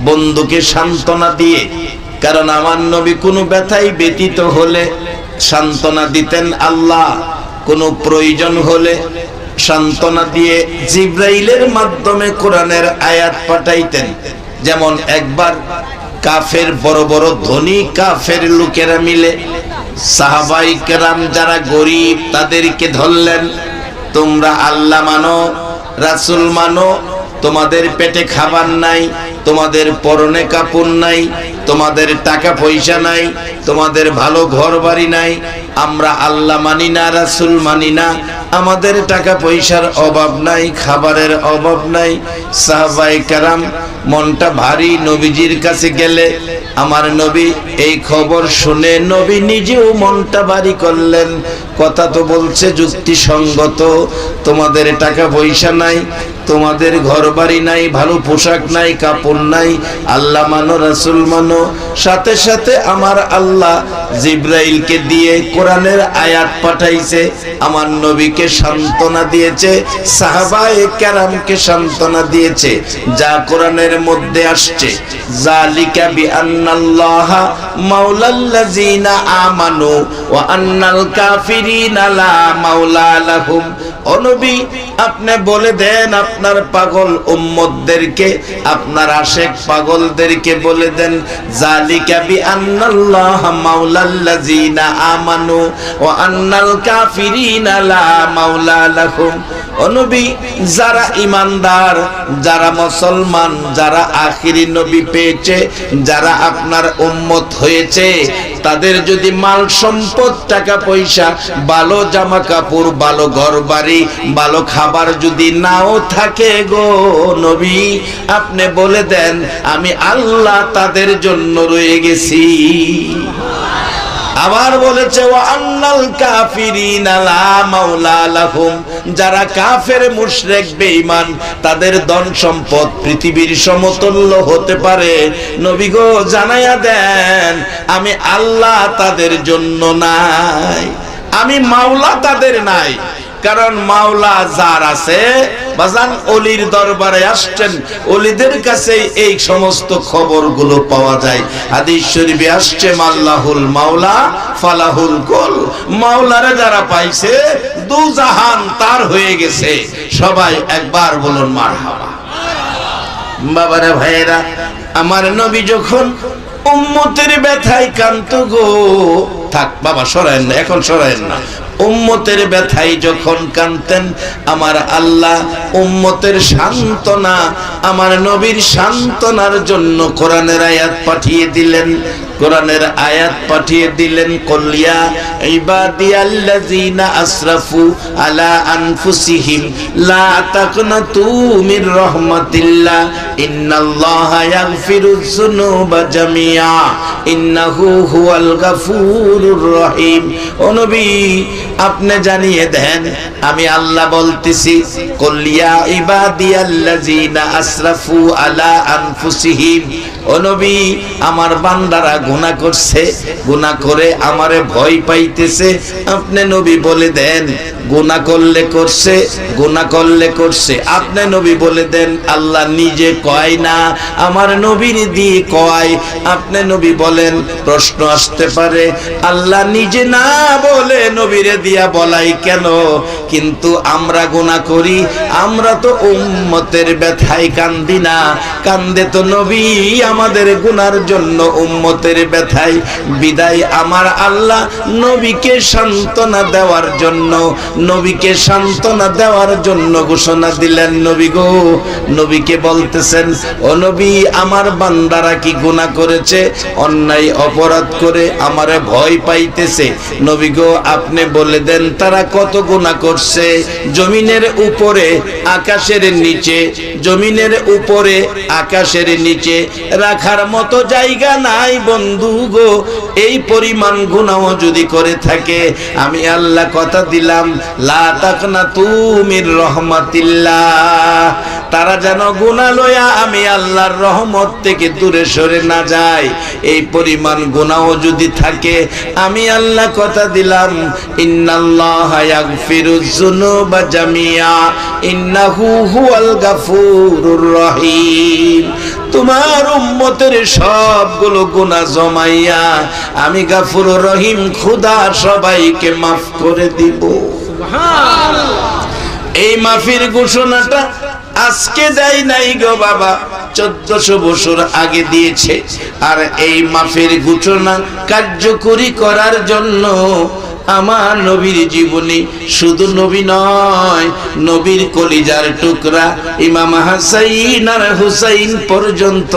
বন্ধুকে সান্ত্বনা দিয়ে। কারণ আমার নবী কোনো ব্যথায় ব্যতীত হলে সান্ত্বনা দিতেন আল্লাহ, কোনো প্রয়োজন হলে সান্ত্বনা দিয়ে জিব্রাইলের মাধ্যমে কোরআনের আয়াত পাঠাইতেন। যেমন একবার কাফের বড় বড় ধনী কাফের লোকেরা মিলে সাহাবাই কেরাম যারা গরিব তাদেরকে ধরলেন, তোমরা আল্লাহ মানো, রাসূল মানো, তোমাদের পেটে খাবার নাই, তোমাদের পরনে কাপড় নাই, তোমাদের টাকা পয়সা নাই, তোমাদের ভালো ঘর বাড়ি নাই, আমরা আল্লাহ মানি না, রাসূল মানি না, আমাদের টাকা পয়সার অভাব নাই, খাবারের অভাব নাই। সাহাবায়ে কেরাম মনটা ভারী। নবীজির কাছে গেলে আমার নবী এই খবর শুনে নবী নিজেও মনটা ভারী করলেন। কথা তো বলছে যুক্তিসঙ্গত, তোমাদের টাকা পয়সা নাই, তোমাদের ঘর বাড়ি নাই, ভালো পোশাক নাই, কাপড় নাই, আল্লাহ মানো, রাসূল মানো। সাথে সাথে আমার আল্লাহ জিব্রাইলকে দিয়ে কোরআনের আয়াত পাঠাইছে, আমার নবীকে সান্ত্বনা দিয়েছে, সাহাবায়ে কেরামকে সান্ত্বনা দিয়েছে। যা কোরআনের মধ্যে আসছে, যালিকা বিআন্নাল্লাহা মাওলাল্লাযিনা আমানু ওয়া আন্নাল কাফিরিনা লা মাওলা লাহুম। ও নবী, আপনি বলে দেন আপনার পাগল উম্মতদেরকে, আপনার আশেক পাগলদেরকে বলে দেন, যালিকা বিআন্নাল্লাহা মাওলাল্লাযিনা আমানু ওয়া আন্নাল কাফিরিনা লা মাওলা লাহুম। ও নবী, যারা ঈমানদার, যারা মুসলমান, যারা আখিরি নবী পেয়েছে, যারা আপনার উম্মত হয়েছে, তাদের যদি মাল সম্পদ, টাকা পয়সা, ভালো জামা কাপড়, ভালো ঘর বাড়ি, ভালো খাবার যদি নাও থাকে গো নবী, আপনি বলে দেন আমি আল্লাহ তাদের জন্য রয়ে গেছি। আবার বলেছে ওয়া আন্নাল কাফিরিনা লা মাওলা লাহুম, যারা কাফের মুশরিক বেঈমান, তাদের ধন সম্পদ পৃথিবীর সমতুল্য হতে পারে। নবী গো জানায়া দেন আমি আল্লাহ তাদের জন্য নাই, আমি মাওলা তাদের নাই। কারণ মাওলা যার আছে, বাজান ওলির দরবারে আসছেন, ওলিদের কাছে এই সমস্ত খবরগুলো পাওয়া যায়। হাদিস শরীফে আসছে মাল্লাহুল মাওলা ফালাহুল কুল, মাওলারে যারা পাইছে দু জাহান তার হয়ে গেছে। সবাই একবার বলুন মারহাবা। বাবারে ভাইরা, আমার নবী যখন উম্মতের ব্যথায় কান্ত গো, থাক বাবা সরায়েন না, এখন সরায়েন না। উম্মতের ব্যথায় যখন কাঁদতেন, আমার আল্লাহ উম্মতের সান্ত্বনা, আমার নবীর সান্ত্বনার জন্য কোরআনের আয়াত পাঠিয়ে দিলেন। কোরআনের আয়াত পাঠিয়ে দিলেন, কুলিয়া ইবাদিয়াল্লাযিনা আসরাফু আলা আনফুসিহিম লা তাকনাতু মির রাহমাতিল্লাহ ইন্নাল্লাহা ইয়াগফিরুয যুনুবা জামিআ ইন্নাহু হুয়াল গাফুরুর রহিম। ও নবী, আপনি জানিয়ে দেন আমি আল্লাহ বলতেছি, কুলিয়া ইবাদিয়াল্লাযিনা আসরাফু আলা আনফুসিহিম। ও নবী, আমার বান্দারা গুনাহ করছে, গুনাহ করে আমারে ভয় পাইতেছে, আপনি নবী বলে দেন গুনাহ করলে করছে, গুনাহ করলে করছে। আপনি নবী বলে দেন আল্লাহ নিজে কয় না, আমার নবীর দিয়ে কয়। আপনি নবী বলেন, প্রশ্ন আসতে পারে আল্লাহ নিজে না বলে নবীরে দিয়া বলাই কেন? কিন্তু আমরা গুনাহ করি, আমরা তো উম্মতের ব্যথায় কান্দি না, কান্দে তো নবী আমাদের গুনার জন্য, উম্মতের ব্যথায়। বিদায় আমার আল্লাহ নবীকে সান্ত্বনা দেওয়ার জন্য, নবীকে সান্ত্বনা দেওয়ার জন্য ঘোষণা দিলেন। নবী গো, নবীকে বলতেছেন, ও নবী, আমার বান্দারা কি গুনাহ করেছে? অন্যায় অপরাধ করে আমারে ভয় পাইতেছে। নবী গো, আপনি বলে দেন তারা কত গুনাহ করছে। জমিনের উপরে আকাশের নিচে, জমিনের উপরে আকাশের নিচে রাখার মতো জায়গা নাই বন্ধু গো। এই পরিমাণ গুনাহ যদি করে থাকে, আমি আল্লাহ কথা দিলাম লা তাকনাতু মির রাহমাতিল্লাহ, তারা যেন গুনাহ লয়া আমি আল্লাহর রহমত থেকে দূরে সরে না যায়। এই পরিমাণ গুনাহ যদি থাকে, আমি আল্লাহ কথা দিলাম ইন্নাল্লাহা ইয়াগফিরুয যুনুবা জামিআ ইন্নাহু হুয়াল গাফুরুর রহিম। তোমার উম্মতের সবগুলো গুনাহ জমাইয়া আমি গাফুর রহিম খোদা সবাইকে মাফ করে দিব। এই মাফির ঘোষণাটা আজকে দেয় নাই গো বাবা, 1400 বছর আগে দিয়েছে। আর এই মাফের ঘোষণা কার্যকরী করার জন্য আমার নবীর জীবনী, শুধু নবী নয়, নবীর কলিজার টুকরা ইমাম হাসাইন আর হুসাইন পর্যন্ত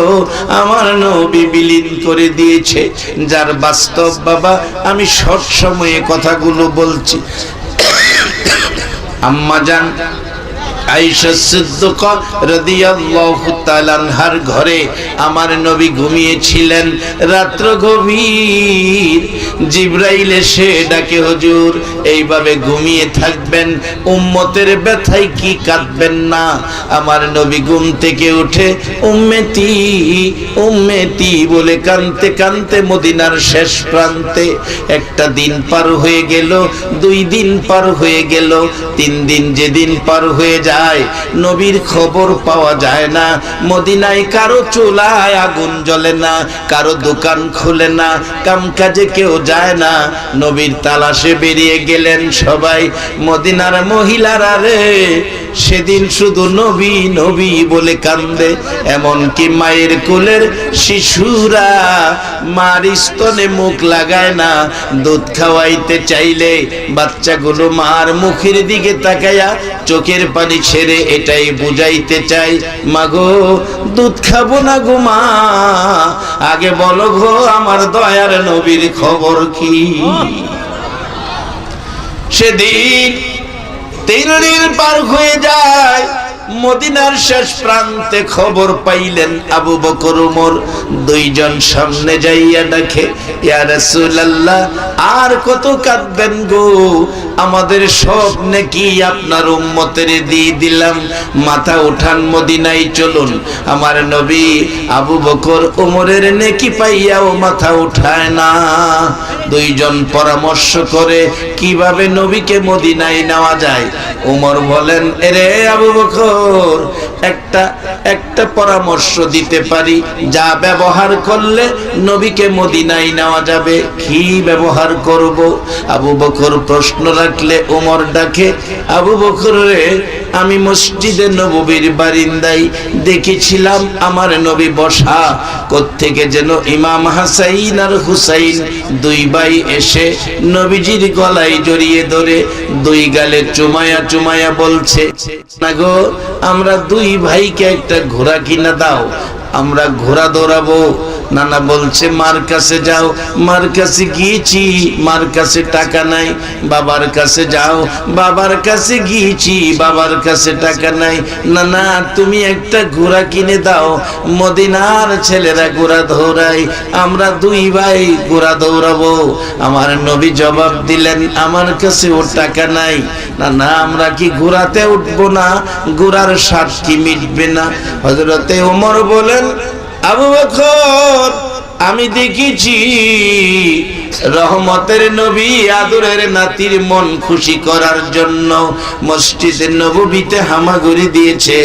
আমার নবী বিলীন করে দিয়েছে। যার বাস্তব বাবা আমি শর্ট সময়ে কথাগুলো বলছি। আম্মা জান আয়েশা সিদ্দিকা রাদিয়াল্লাহু তাআলা আনহার ঘরে আমার নবী ঘুমিয়েছিলেন। রাত্র গভীর, জিবরাইল এসে ডাকে, হুজুর এইভাবে ঘুমিয়ে থাকবেন, উম্মতের ব্যথায় কি কাঁদবেন না? আমার নবী ঘুম থেকে উঠে উম্মতি উম্মতি বলে কাঁদতে কাঁদতে মদিনার শেষ প্রান্তে। একটা দিন পার হয়ে গেল, 2 দিন পার হয়ে গেল, 3 দিন। যেদিন পার হয়ে যায় নবীর খবর পাওয়া যায় না। মদিনায় কারো চুলায় আগুন জ্বলে না, কারো দোকান খুলে না, কামকাজে কেউ যায় না। নবীর তালাশে বেরিয়ে গেলেন সবাই। মদিনার মহিলারা রে সেদিন শুধু নবী নবী বলে কান্দে। এমনকি মায়ের কোলের শিশুরা মার স্তনে মুখ লাগায় না। দুধ খাওয়াইতে চাইলে বাচ্চাগুলো মার মুখের দিকে তাকায়া চোখের পানি ছেড়ে এটাই বুঝাইতে চাই, মাগো দুধ খাবো না গো মা, আগে বলো গো আমার দয়ার নবীর খবর কি? সেদিন 3 দিন পার হয়ে যায়। মদিনার শেষ প্রান্তে খবর পাইলেন আবু বকর ওমর। 2 জন সামনে যাইয়া ডাকে, ইয়া রাসূলুল্লাহ আর কত কাঁদবেন গো, আমাদের সব নেকি আপনার উম্মতের দিয়ে দিলাম, মাথা উঠান, মদিনায় চলুন। আমার নবী আবু বকর ওমরের নেকি পাইয়াও মাথা উঠায় না। 2 জন পরামর্শ করে কিভাবে নবীকে মদিনায় নেওয়া যায়। ওমর বলেন, এরে আবু বকর একটা পরামর্শ দিতে পারি, যা ব্যবহার করলে নবীকে মদিনায় নেওয়া যাবে। কি ব্যবহার করব? আবু বকর প্রশ্ন রাখলে ওমর ডাকে, আবু বকর রে, আমি মসজিদে নববীর বারিন্দায় দেখেছিলাম আমার নবী বসা। কোত্থেকে যেন ইমাম হাসাইন আর হুসাইন 2 ভাই এসে নবীজির গলায় জড়িয়ে ধরে 2 গালে চুমায়া চুমায়া বলছে, না গো আমরা 2 ভাইকে একটা ঘোড়া কিনা দাও, আমরা ঘোড়া দৌড়াবো। নানা বলছে মার কাছে যাও। মার কাছে গিয়েছি, মার কাছে টাকা নাই। বাবার কাছে যাও, বাবার কাছে গিয়েছি, বাবার কাছে টাকা নাই। নানা তুমি একটা ঘোড়া কিনে দাও, মদিনার ছেলেরা ঘোড়া দৌড়ায়, আমরা 2 ভাই ঘোড়া দৌড়াবো। আমার নবী জবাব দিলেন, আমার কাছে ও টাকা নাই। নানা আমরা কি ঘোড়াতে উঠবো না? ঘোড়ার স্বাদ কি মিটবে না? হযরতে ওমর বলেন, আবু বকর আমি দেখেছি রহমতের নবী আদরের নাতির মন খুশি করার জন্য মসজিদে নববীতে হামাগুড়ি দিয়েছে।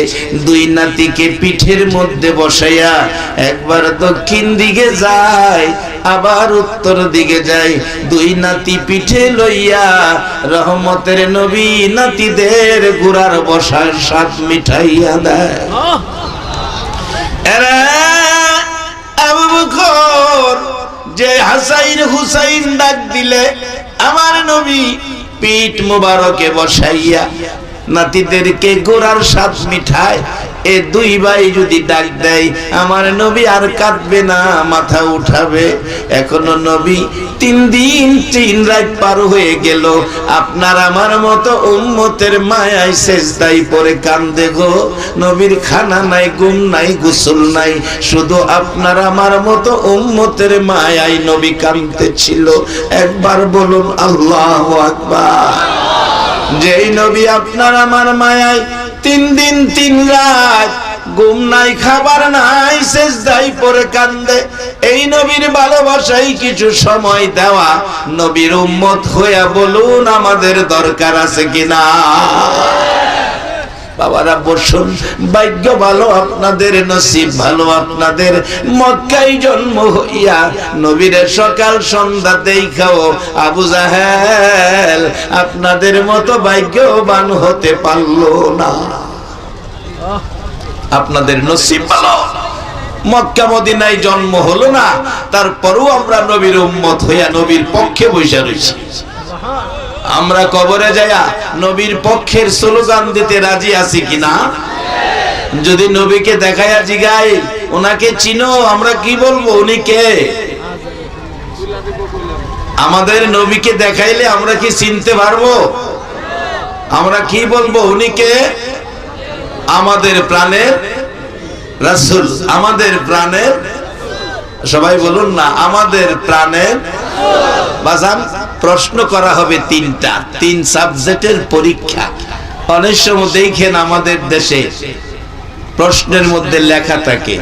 2 নাতিকে পিঠের মধ্যে বসাইয়া একবার দক্ষিণ দিকে যায়, আবার উত্তর দিকে যায়। 2 নাতি পিঠে লইয়া রহমতের নবী নাতিদের ঘোড়ার বসার স্বাদ মিঠাইয়া দেয়। আবু বকর যে হাসাইন হুসাইন ডাক দিলে আমার নবী পিঠ মুবারকে বসাইয়া নাতিদেরকে ঘোড়ার স্বাদ মিঠায়। এ 2 ভাই যদি ডাক দেয় আমার নবী আর কাঁদবে না, মাথা উঠাবে। এখনো নবী 3 দিন 3 রাত পার হয়ে গেল, আপনার আমার মতো উম্মতের মায়ায় সেজদায় পড়ে কান্দে গো। নবীর খানা নাই, ঘুম নাই, গোসল নাই, শুধু আপনার আমার মতো উম্মতের মায়ায় নবী কাঁদতেছিল। একবার বলুন আল্লাহু আকবার। যেই নবী আপনার আমার মায়ায় 3 দিন 3 রাত ঘুম নাই, খাবার নাই, সেজদায় পড়ে কান্দে, এই নবীর ভালোবাসায় কিছু সময় দেওয়া নবীর উম্মত হইয়া বলুন আমাদের দরকার আছে কিনা? বাবারা বসুন, ভাগ্য ভালো আপনাদের, নসিব ভালো আপনাদের, মক্কায় জন্ম হইয়া নবীর সকাল সন্ধ্যা দেখাও আবু জাহেল আপনাদের মতো ভাগ্যবান হতে পারলো না। আপনাদের নসিব ভালো, মক্কা মদিনায় জন্ম হলো না, তারপরও আমরা নবীর উম্মত হইয়া নবীর পক্ষে বসে রয়েছি। আমরা কবরে যাইয়া নবীর পক্ষের স্লোগান দিতে রাজি আছি কিনা? যদি নবীকে দেখাইয়া জিগাই ওনাকে চিনো, আমরা কি বলবো? উনি কে? আমাদের নবীকে দেখাইলে আমরা কি চিনতে পারবো? আমরা কি বলবো? উনি কে? আমাদের প্রাণের রাসূল, আমাদের প্রাণের, সবাই বলুন না, আমাদের প্রাণের বাজান। প্রশ্ন করা হবে তিনটা, 3 সাবজেক্টের পরীক্ষা। অনেক সময় দেখেন আমাদের দেশে প্রশ্নের মধ্যে লেখা থাকে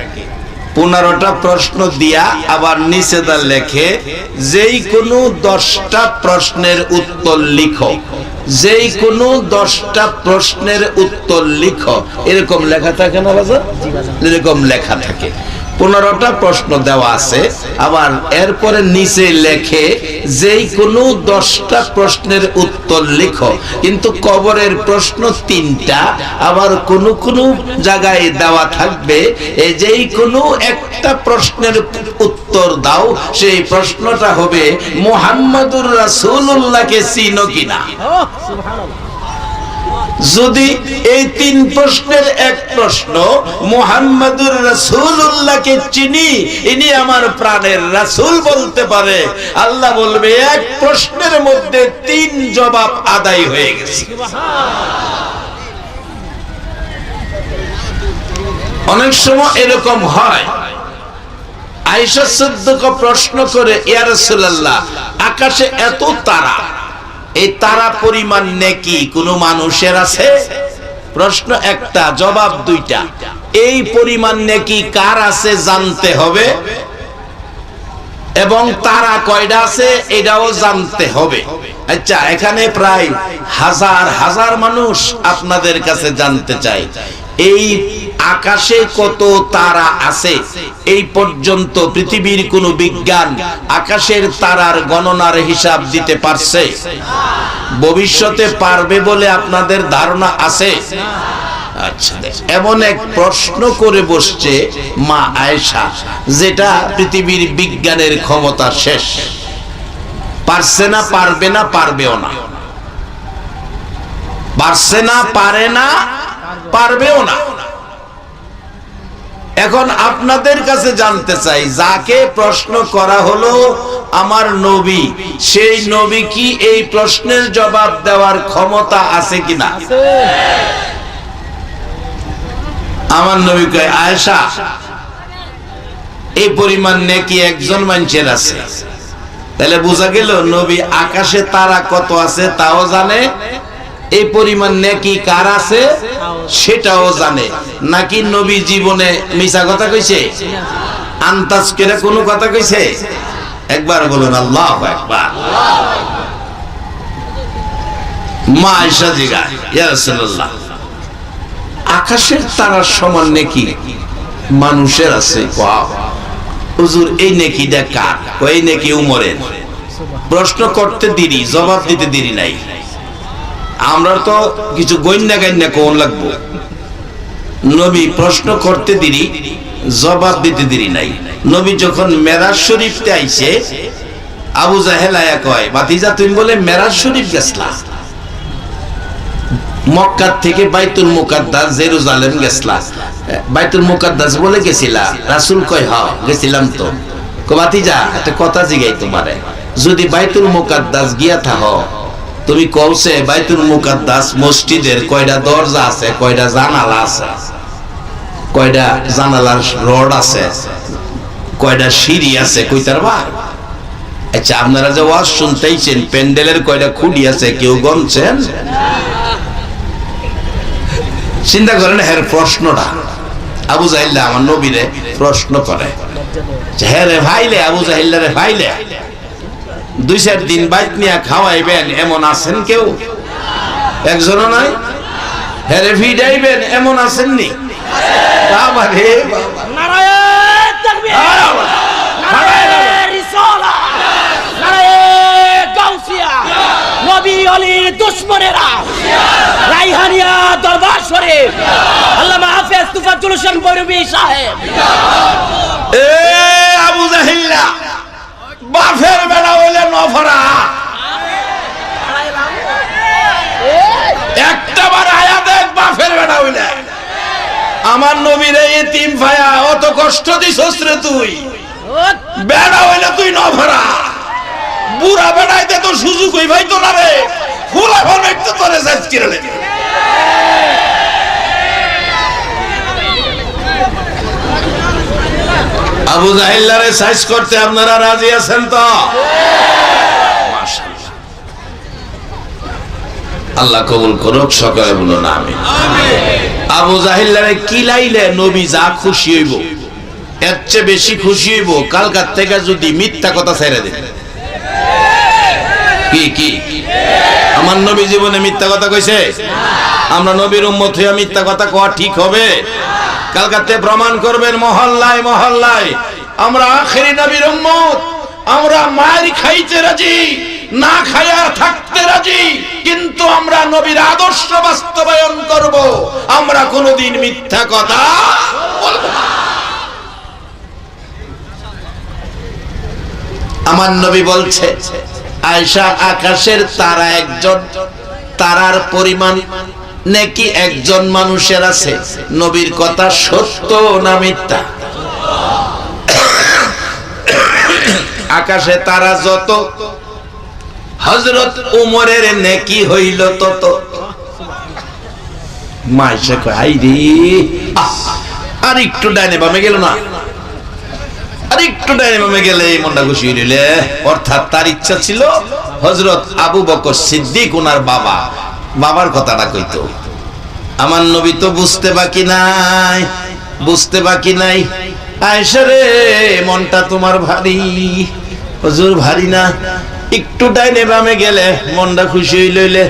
15টা প্রশ্ন দিয়া আবার নিচে দা লেখে যেই কোনো 10টা প্রশ্নের উত্তর লিখো, যেই কোনো 10টা প্রশ্নের উত্তর লিখো, এরকম লেখা থাকে না বাজার? এরকম লেখা থাকে। 15টা প্রশ্ন দেওয়া আছে, আবার এরপরে নিচে লেখে যেই কোনো 10টা প্রশ্নের উত্তর লিখো। কিন্তু কবরের প্রশ্ন 3টা, আবার কোন কোন জায়গায় দেওয়া থাকবে যেই কোনো একটা প্রশ্নের উত্তর দাও, সেই প্রশ্নটা হবে মুহাম্মাদুর রাসূলুল্লাহকে চিনো কিনা। যদি এই 3 প্রশ্নের এক প্রশ্ন মুহাম্মাদুর রাসূলুল্লাহকে চিনি, ইনি আমার প্রাণের রাসূল বলতে পারে, আল্লাহ বলবে এক প্রশ্নের মধ্যে 3 জবাব আদায় হয়ে গেছে। অনেক সময় এরকম হয়, আয়েশা সিদ্দিকা প্রশ্ন করে, ইয়া রাসূলুল্লাহ আকাশে এত তারা, এই তারা পরিমাণ নেকি কোন মানুষের আছে? প্রশ্ন একটা, জবাব 2টা। এই পরিমাণ নেকি কার আছে জানতে হবে, এবং তারা কয়টা আছে এটাও জানতে হবে। আচ্ছা, এখানে প্রায় হাজার হাজার মানুষ আপনাদের কাছে জানতে চাই, এই আকাশে কত তারা আছে এই পর্যন্ত পৃথিবীর কোন বিজ্ঞান আকাশের তারার গণনার হিসাব দিতে পারছে? ভবিষ্যতে পারবে বলে আপনাদের ধারণা আছে? আচ্ছা, এমন এক প্রশ্ন করে বসছে মা আয়েশা, যেটা পৃথিবীর বিজ্ঞানের ক্ষমতা শেষ। পারছে না, পারবে না, পারবেও না। পারছে না, পারে না, পারবেও না। এখন আপনাদের কাছে জানতে চাই, যাকে প্রশ্ন করা হলো আমার নবী, সেই নবী কি এই প্রশ্নের জবাব দেওয়ার ক্ষমতা আছে কিনা? আমার নবী কয়, আয়েশা এই পরিমাণ নেকি একজন মানুষের আছে। তাহলে বোঝা গেল নবী আকাশে তারা কত আছে তাও জানে, এই পরিমাণ নেকি কার আছে সেটাও জানে। নাকি নবী জীবনে মিছা কথা কইছে? আন্তাজ করে কোনো কথা কইছে? একবার বলুন আল্লাহু আকবার। মা আয়েশা জিজ্ঞাসা, ইয়া রাসূলুল্লাহ আকাশের তারার সমান নেকি মানুষের আছে? হুজুর এই নেকিটা কার? এই নেকি উমরের। প্রশ্ন করতে দেরি, জবাব দিতে দেরি নাই। আমরা তো কিছু গণ্যা গান্যা কোন লাগবো। নবী প্রশ্ন করতে দেরি, জবাব দিতে দেরি নাই। নবী যখন মেরাজ শরীফতে আইছে, আবু জাহেল আয়া কয়, ভাতিজা তুমি বলে মেরাজ শরীফ গেছলা? মক্কা থেকে বাইতুল মুকাদ্দাস জেরুজালেম গেছলা? বাইতুল মুকাদ্দাস বলে গেছিলা? রাসূল কয় হ্যাঁ গেছিলাম তো। কয় ভাতিজা একটা কথা জিগাই তোমারে, যদি বাইতুল মুকাদ্দাস গিয়া থাকো, তুমি কওছে বাইতুল মুকাদ্দাস মসজিদের কয়টা দরজা আছে, কয়টা জানালা আছে, কয়টা জানালার রড আছে, কয়টা সিঁড়ি আছে কইতার বা? আচ্ছা, আপনারা যে ওয়াজ শুনতেইছেন, প্যান্ডেলের কয়টা খুঁটি আছে কেউ গণছেন? চিন্তা করেন হের প্রশ্নটা। আবু জাহেল আমার নবীরে প্রশ্ন করে, হ্যাঁ রে ভাইলে, আবু জাহেল রে ভাইলে 2-4 দিন বাইত নিয়ে খাওয়াইবেন এমন আছেন কেউ? একজনও নাই। হেরে ফিডাইবেন এমন আসেননি? বাবা রে বাবা, নারায়ে তাকবীর, নারায়ে রিসালাত, নারায়ে গাউসিয়া, নবী আলীর দুশমনেরা, রাইহানিয়া দরবার শরীফ, আল্লামা হাফেজ তুফাজ্জল হোসেন বৈরবী সাহেব। এ আবু জাহিল্লা, বাফের বেড়া হইলে নফরা, একটা বার আয়া দেখ বাফের বেড়া হইলে। আমার নবীর এতিম ভাইয়া অত কষ্ট দিছস রে তুই, বেড়া হইলে তুই নফরা, বুড়া বেড়াইতে তো সুযোগ হই ভাই তো না রে, ফুলা ফল একটু তোরে সাইজ কিরলে। আবু জাহিল্লারে সাইজ করতে আপনারা রাজি আছেন তো? মাশাআল্লাহ, আল্লাহ কবুল করুক, সকলে বলুন আমিন। আবু জাহিল্লারে কিলাইলে নবী যা খুশি হইব, এর চেয়ে বেশি খুশি হইব কালকার থেকে যদি মিথ্যা কথা ছেড়ে দেন। কি কি আমার নবী জীবনে মিথ্যা কথা কইছে? আমরা নবীর উম্মত হইয়া মিথ্যা কথা কোয়া ঠিক হবে? কালকাতে প্রমাণ করবেন মহল্লায় মহল্লায় আমরা আখেরি নবীর উম্মত, আমরা মার খাইতে রাজি, না খায়া থাকতে রাজি, কিন্তু আমরা নবীর আদর্শ বাস্তবায়ন করব, আমরা কোনোদিন মিথ্যা কথা বলবো না। আমার নবী বলছে, আয়েশা, আকাশের তারা একজন, তারার পরিমাণ নাকি একজন মানুষের আছে, নবীর কথা সত্য না মিথ্যা? আকাশে তারা যত, হযরত উমরের নেকি হইল তত। মাইশা কয়, আই রে, আর একটু ডাইনে বামে গেল না, আর একটু ডাইনে বামে গেলে এই মনটা খুশি হইলে। অর্থাৎ তার ইচ্ছা ছিল হযরত আবু বকর সিদ্দিক ওনার বাবা, বাবার কথাটা কইতো। আমার নবী তো বুঝতে বাকি নাই, বুঝতে বাকি নাই। আয়েশা রে, মনটা তোমার ভারী। হুজুর ভারী না, একটু ডাইনে বামে গেলে মনটা খুশি হইলে।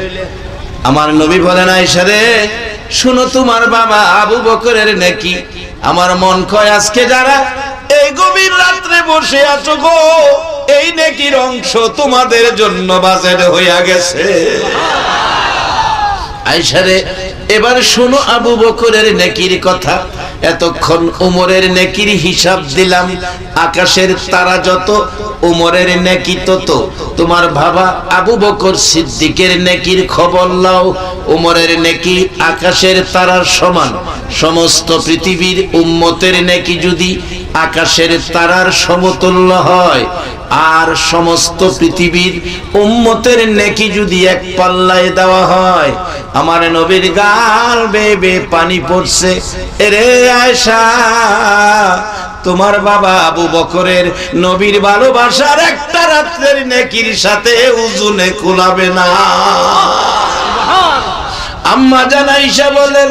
আমার নবী বলেন, আয়েশা রে শুনো, তোমার বাবা আবু বকরের নেকি। আমার মন কয় আজকে যারা এই গভীর রাত্রে বসে আছো গো, এই নেকির অংশ তোমাদের জন্য বাজেট হইয়া গেছে। আয়েশা রে, এবার শোনো আবু বকরের নেকির কথা। এতক্ষণ উমরের নেকির হিসাব দিলাম, আকাশের তারা যত, উমরের নেকি তত। তোমার বাবা আবু বকর সিদ্দিকের নেকির খবর লাও। উমরের নেকি আকাশের তারার সমান। সমস্ত পৃথিবীর উম্মতের নেকি যদি আকাশের তারার সমতুল্য হয়, আর সমস্ত পৃথিবীর উম্মতের নেকি যদি এক পাল্লায় দেওয়া হয়, আমার নবীর গাল বেয়ে বেয়ে পানি পড়ছে। এরে আয়েশা, তোমার বাবা আবু বকরের নবীর ভালোবাসার একটা রাত্রের নেকির সাথে উজুনে কুলাবে না। আম্মা জান আয়েশা বলেন,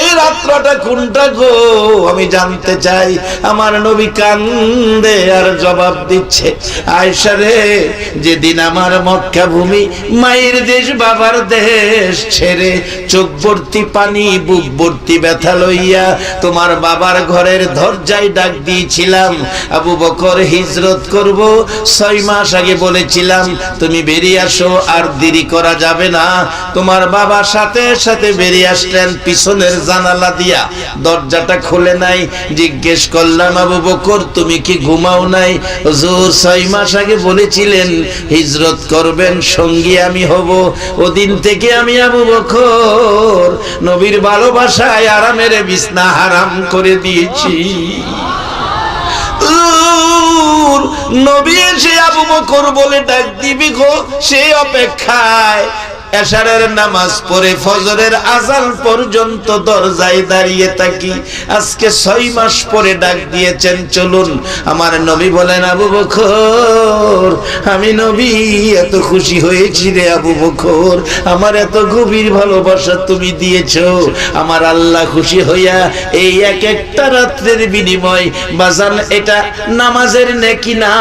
এই রাত্রটা কোনটা গো, আমি জানতে চাই। আমার নবী কান্দে আর জবাব দিচ্ছে, আয়েশা রে, যেদিন আমার মক্কা ভূমি, মায়ের দেশ, বাবার দেশ ছেড়ে চোখ ভর্তি পানি, বুক ভর্তি ব্যথা লইয়া তোমার বাবার ঘরের দরজায় ডাক দিয়েছিলাম, আবু বকর হিজরত করব, 6 মাস আগে বলেছিলাম তুমি বেরিয়ে আসো, আর দেরি করা যাবে না। তোমার বাবা সাথে সাথে বেরিয়ে আসলেন পিছনের জানালা দিয়া, দরজাটা খুলে নাই। জিজ্ঞেস করলাম, আবু বকর তুমি কি ঘুমাও নাই? হুজুর 6 মাস আগে বলেছিলেন হিজরত করবেন, সঙ্গী আমি হব। ওদিন থেকে আমি আবু বকর নবীর ভালোবাসায় আরামের বিছনা হারাম করে দিয়েছি। নবী এসে আবু বকর বলে ডাক দিবি গো, সেই অপেক্ষায় এশারের নামাজ পড়ে ফজরের আযান পর্যন্ত দরজায় দাঁড়িয়ে থাকি। আজকে 6 মাস পরে ডাক দিয়েছেন, চলুন। আমার নবী বলেন, আবু বকর, আমি নবী এত খুশি হয়েছি রে আবু বকর, আমার এত গভীর ভালোবাসা তুমি দিয়েছো। আমার আল্লাহ খুশি হইয়া এই এক একটা রাত্রের বিনিময়, বাজান, এটা নামাজের নেকি না,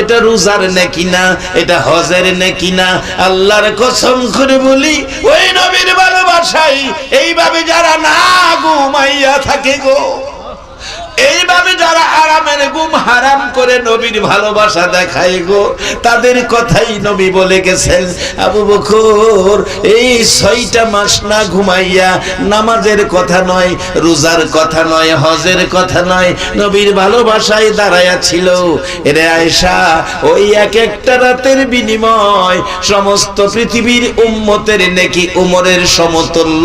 এটা রোজার নেকি না, এটা হজের নেকি না, আল্লাহর কসম করে বলি, ওই নবীর ভালোবাসাই এইভাবে যারা না ঘুমাইয়া থাকে গো, এইভাবে যারা আরামের ঘুম হারাম করে নবীর ভালোবাসা দেখায় গো, তাদের কথাই নবী বলে গেছেন, আবু বকর এই 6টা মাস না ঘুমাইয়া নামাজের কথা নয়, রোজার কথা নয়, হজের কথা নয়, নবীর ভালোবাসায় দাঁড়ায়া ছিল। এরে আয়েশা, ওই এক একটা রাতের বিনিময় সমস্ত পৃথিবীর উম্মতের নেকি উমরের সমতুল্য,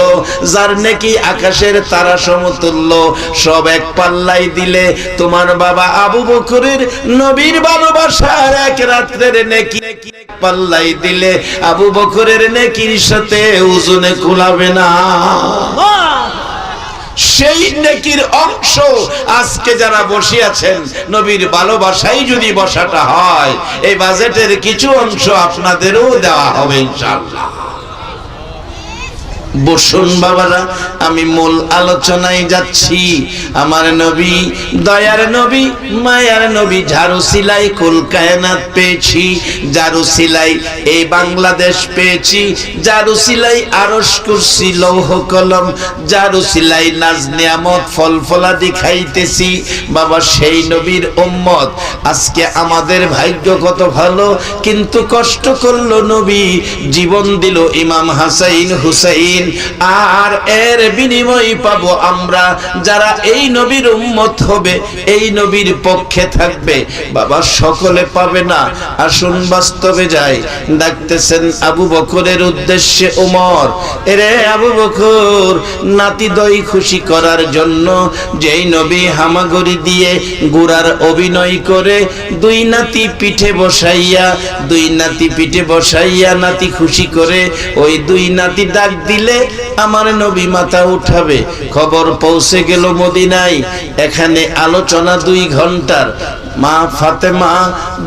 যার নেকি আকাশের তারা সমতুল্য, সব এক পাল্লাই দিলে তোমার বাবা আবু বকরের নবীর ভালোবাসার এক রাতের নেকি পাল্লাই দিলে আবু বকরের নেকির সাথে ওজনে কুলাবে না। সেই নেকির অংশ আজকে যারা বসে আছেন, নবীর ভালোবাসাই যদি বসাটা হয়, এই বাজেটের কিছু অংশ আপনাদেরও দেওয়া হবে ইনশাআল্লাহ। বসুন বাবারা, আমি মূল আলোচনায় যাচ্ছি। আমার নবী, দয়ার নবী, মায়ার নবী, ঝাড়ু সিলাই কুল কায়নাত পেয়েছি, ঝাড়ু সিলাই এই বাংলাদেশ পেয়েছি, ঝাড়ু সিলাই আরশ কুরসি লৌহ কলম, ঝাড়ু সিলাই নাজ নিয়ামত ফল ফলাদি খাইতেছি। বাবা সেই নবীর উম্মত, আজকে আমাদের ভাগ্য কত ভালো, কিন্তু কষ্ট করলো নবী, জীবন দিল ইমাম হাসাইন হুসাইন, আর এর বিনিময় পাবো আমরা যারা এই নবীর উম্মত হবে, এই নবীর পক্ষে থাকবে। বাবা সকলে পাবে না, আসুন বাস্তবে যাই। ডাকতেছেন আবু বকরের উদ্দেশ্যে ওমর, এরে আবু বকর, নাতি দই খুশি করার জন্য যেই নবী হামাগুড়ি দিয়ে গুড়ার অভিনয় করে দুই নাতি পিঠে বসাইয়া, দুই নাতি পিঠে বসাইয়া নাতি খুশি করে, ওই দুই নাতি ডাক দিলে আমার নবী মাথা উঠাবে। খবর পৌঁছে গেল মদিনায়, এখানে আলোচনা 2 ঘন্টার। মা ফাতেমা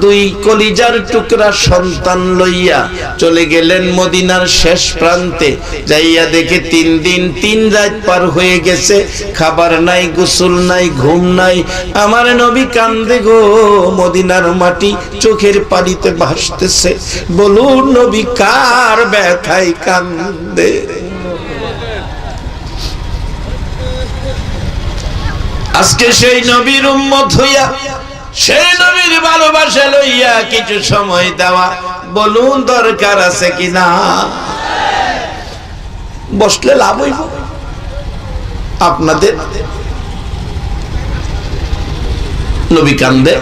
2 কলিজার টুকরা সন্তান লইয়া চলে গেলেন মদিনার শেষ প্রান্তে। যাইয়া দেখে 3 দিন 3 রাত পার হয়ে গেছে, খাবার নাই, গোসল নাই, ঘুম নাই। আমার নবী কান্দে গো, মদিনার মাটি চোখের পানিতে ভাসতেছে। বলুন নবী কার ব্যথায় কান্দে? আজকে সেই নবীর উম্মত হইয়া, সেই নবীর ভালোবাসা লইয়া কিছু সময় দেওয়া, বলুন দরকার আছে কিনা? বসলে লাভ হইব আপনাদের? নবী কান্দে,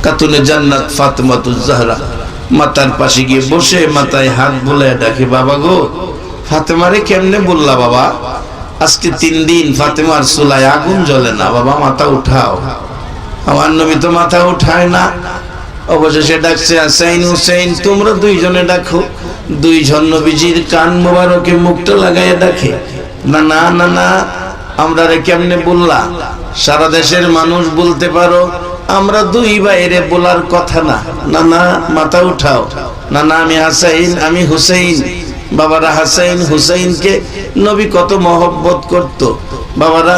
খাতুনে জান্নাত ফাতেমাতুজ জাহরা মাতার পাশে গিয়ে বসে মাথায় হাত বুলায় ডাকে, বাবা গো, ফাতেমারে কেমনে বললা বাবা? আজকে 3 দিন ফাতেমার চুলায় আগুন জ্বলে না, বাবা মাথা উঠাও। আমার নবী তো মাথা উঠায় না। অবশেষে ডাকছে হাসাইন হুসাইন, তোমরা 2 জনে ডাকো। 2 জন নবীজির কান মোবারকে মুখটা লাগাইয়া ডাকে, না না না না, আমরা রে কেমনে বললা? সারা দেশের মানুষ বলতে পারো আমরা 2 ভাইরে বলার কথা না। না না, মাথা উঠাও। না না, আমি হাসাইন, আমি হুসাইন। বাবারা হাসাইন হুসাইনকে নবী কত মহব্বত করত। বাবারা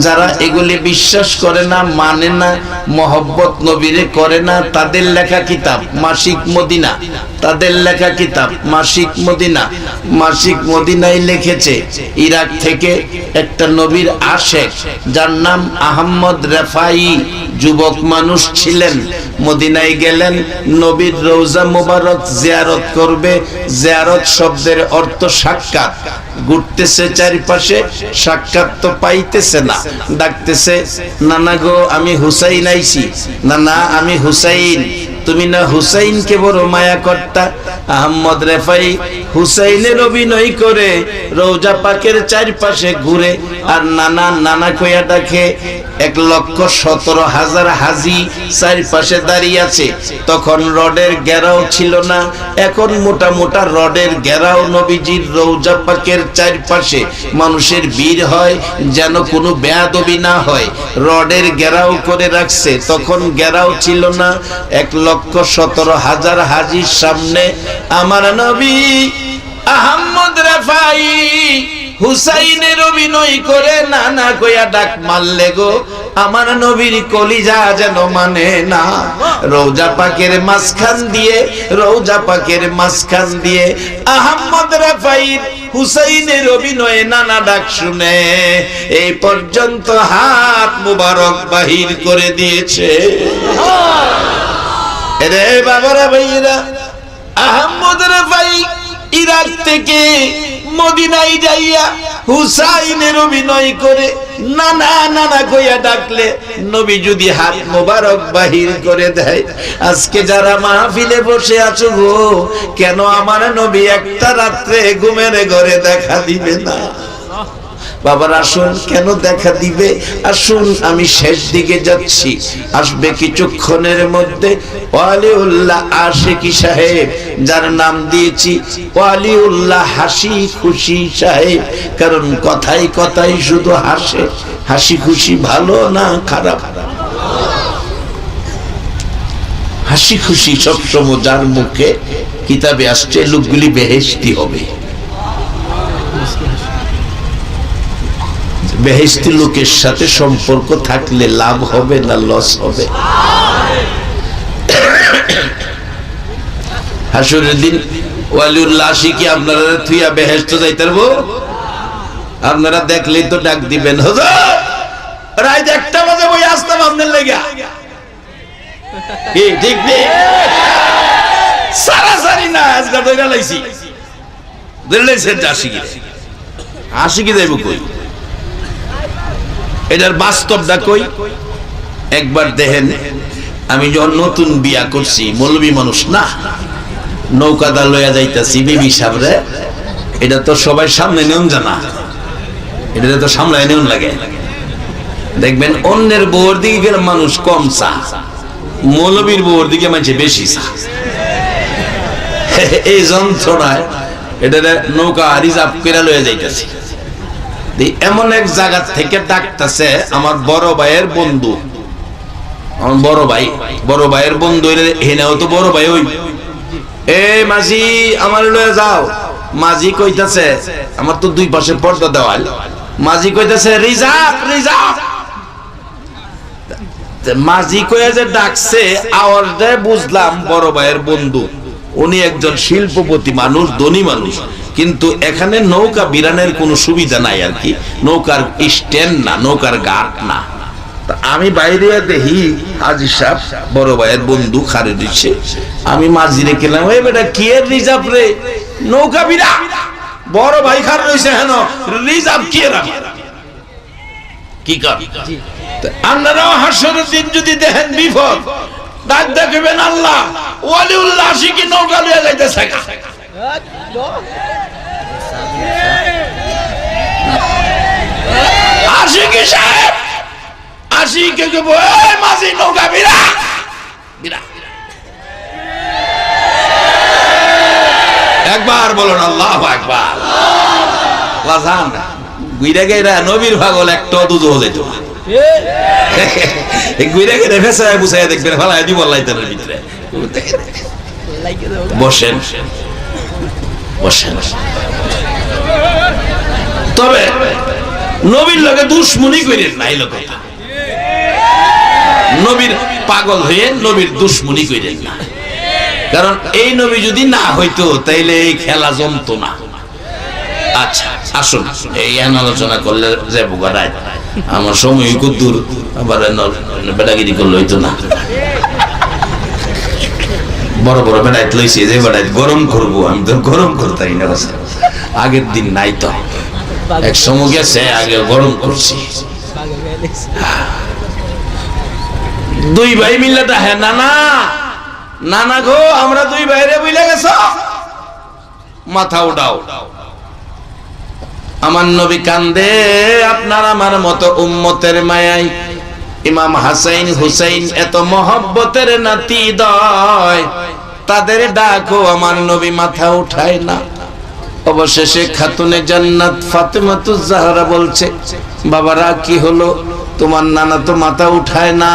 যারা এগুলি বিশ্বাস করে না, মানে না, মহব্বত নবীরে করে না, তাদের লেখা কিতাব মাসিক মদিনা, তাদের লেখা কিতাব মাসিক মদিনা। মাসিক মদিনায় লিখেছে, ইরাক থেকে একটা নবীর আশেক যার নাম আহমদ রেফাই, যুবক মানুষ ছিলেন, মদিনায় গেলেন, নবীর রওজা মুবারক জিয়ারত করবে। জিয়ারত শব্দের অর্থ সাক্ষাৎ। ঘুরতেছে চারিপাশে, সাক্ষাৎ তো পাইতেছে না, ডাকতেছে, নানা গো আমি হুসাইন আইছি। না না, আমি হুসাইন। তুমি না হুসাইনকে বড় মায়া করতা। আহমদ রেফাই হুসাইনের অভিনয় করে রওজা পাকের চারপাশে ঘুরে আর নানা নানা কইয়া ডাকে। 1,17,000 হাজি চারপাশে দাঁড়িয়ে আছে। তখন রডের ঘেরাও ছিল না, এখন মোটা মোটা রডের ঘেরাও নবীজির রওজা পাকের চারপাশে মানুষের ভিড় হয়, যেন কোনো বেয়াদবি না হয়। রডের ঘেরাও করে রাখছে, তখন ঘেরাও ছিল না। 1,17,000 হাজির সামনে আমার নবী আহমদ রেফাই হুসাইনের অভিনয় করে নানা কইয়া ডাক মারলে গো। আমার নবীর কলিজা যেন মানে না। রওজা পাকের মাঝখান দিয়ে আহমদ রাফাইর হুসাইনের অভিনয়ে নানা ডাক শুনে এই পর্যন্ত হাত মুবারক বাহির করে দিয়েছে। রে বাবারা ভাইরা, আহমদ রাফাই ইরাক থেকে মদিনায় যাইয়া হুসাইনের অভিনয় করে নানা নানা কইয়া ডাকলে নবী যদি হাত মোবারক বাহির করে দেয়। আজকে যারা মাহফিলে বসে আছো গো, কেন আমার নবী একটা রাত্রে ঘুমের ঘরে দেখা দিবে না? বাবার আসুন, কেন দেখা দিবে? আসুন, আমি শেষ দিকে যাচ্ছি, আসবে কিছুক্ষণের মধ্যে ওয়ালিউল্লাহ আশিকি সাহেব, যার নাম দিয়েছি ওয়ালিউল্লাহ হাসি খুশি সাহেব। কারণ কথাই কথাই শুধু হাসে। হাসি খুশি ভালো না খারাপ? হাসি খুশি সবসময় যার মুখে, কিতাবে আসছে লোকগুলি বেহেশতি হবে। বেহেশতি লোকের সাথে সম্পর্ক থাকলে লাভ হবে না লস হবে? হাসরের দিন ওয়ালিউল্লাহ আশিকি আপনারা থুইয়া বেহেশতে যাইতে পারবো? আপনারা দেখলেই তো ডাক দিবেন, হুজুর রাত 1টা বাজে বই আসতাম আপনার লাগা। কি ঠিক নেই? সারাসারি না, আজকে দইরা লাইছি দিল্লাইছেন আশিকি যাইব কই? এটার বাস্তবটা কই একবার দেখেন। আমি যখন নতুন বিয়া করছি, মৌলবী মানুষ না, নৌকাদা লইয়া যাইতাছি বিবি সাবরে, এটা তো সবাই সামনে নিয়ম জানা, এটা তো সামলায় নিয়ম লাগে। দেখবেন অন্যের বউর দিকে গেলে মানুষ কম চা, মৌলবীর বউর দিকে মানুষ বেশি চা। এই যন্ত্রণায় এটা নৌকা রিজার্ভ করে লইয়া যাইতেছি। এমন এক জায়গা থেকে ডাকতেছে আমার বড় ভাইয়ের বন্ধু, আমার বড় ভাইয়ের বন্ধু, হেনাও তো বড় ভাই। ওই এ মাঝি আমার লয়ে যাও। মাঝি কইতাছে, আমার তো দুই পাশে পর্দা দেওয়াল, মাঝি কইতাছে রিজার্ভ রিজার্ভ। মাঝি কইয়া যে ডাকছে আওয়াজে বুঝলাম বড় ভাইয়ের বন্ধু। উনি একজন শিল্পপতি মানুষ, ধনী মানুষ, কিন্তু এখানে নৌকা বিরানের কোনো সুবিধা নাই আর কি। নৌকার স্ট্যান্ড না, নৌকার ঘাট না। আমি বাইরে দেখি হাজি সাহেব বড় ভাইয়ের বন্ধু খারে দিচ্ছে। আমি মাঝি রেখে গেলাম, ওই বেটা কি এর রিজার্ভ রে? নৌকা বিরা বড় ভাই খার রয়েছে, হেন রিজার্ভ কি এর? কি কর? আপনারাও হাসরের দিন যদি দেখেন বিপদ, ডাক দেখবেন আল্লাহ ওয়ালিউল্লাহ আশিকি নৌকা লইয়া যাইতেছে। আশিকি সাহেব আশিকি কে বল মাঝি নৌকা বিরা বিরা। একবার বলুন আল্লাহু আকবার। লাজান গুইরা গেরা নবীর পাগল একটা দুধ হয়ে যেত না। গুইরা গেরা ফেসায় বুঝায় দেখবেন ফালায় দিব লাইতানের ভিতরে। বসেন বসেন। তবে নবীর লগে দুশমনি করেন না, এই কথা। নবীর পাগল হয়ে নবীর দুশমনি করেন না, কারণ এই নবী যদি না হইতো তাইলে এই খেলা জমতো না। আচ্ছা আসুন, এই আলোচনা করলে যে বোকারায় আমার সময় খুব দূর, আবার বেটাগিরি করলে হইতো না। বড় বড় বেড়াইতে লইছি, যে বেড়াই গরম করবো, আমি তো গরম করতাই না। আগের দিন নাই তো, এক সময় গেছে আগে গরম করছি। দুই ভাই মিলে হ্যাঁ নানা নানা গো, আমরা দুই ভাইরে বুঝলে গেছ, মাথা উঠাও। আমার নবী কান্দে আপনার আমার মতো উম্মতের মায়াই। ইমাম হাসাইন হুসাইন এত মহব্বতের নাতি দয়, তাদের ডাকো আমার নবী মাথা উঠায় না। অবশেষে খাতুনে জান্নাত ফাতেমাতুজ জাহরা বলছে, বাবারা কি হলো, তোমার নানা তো মাথা উঠায় না।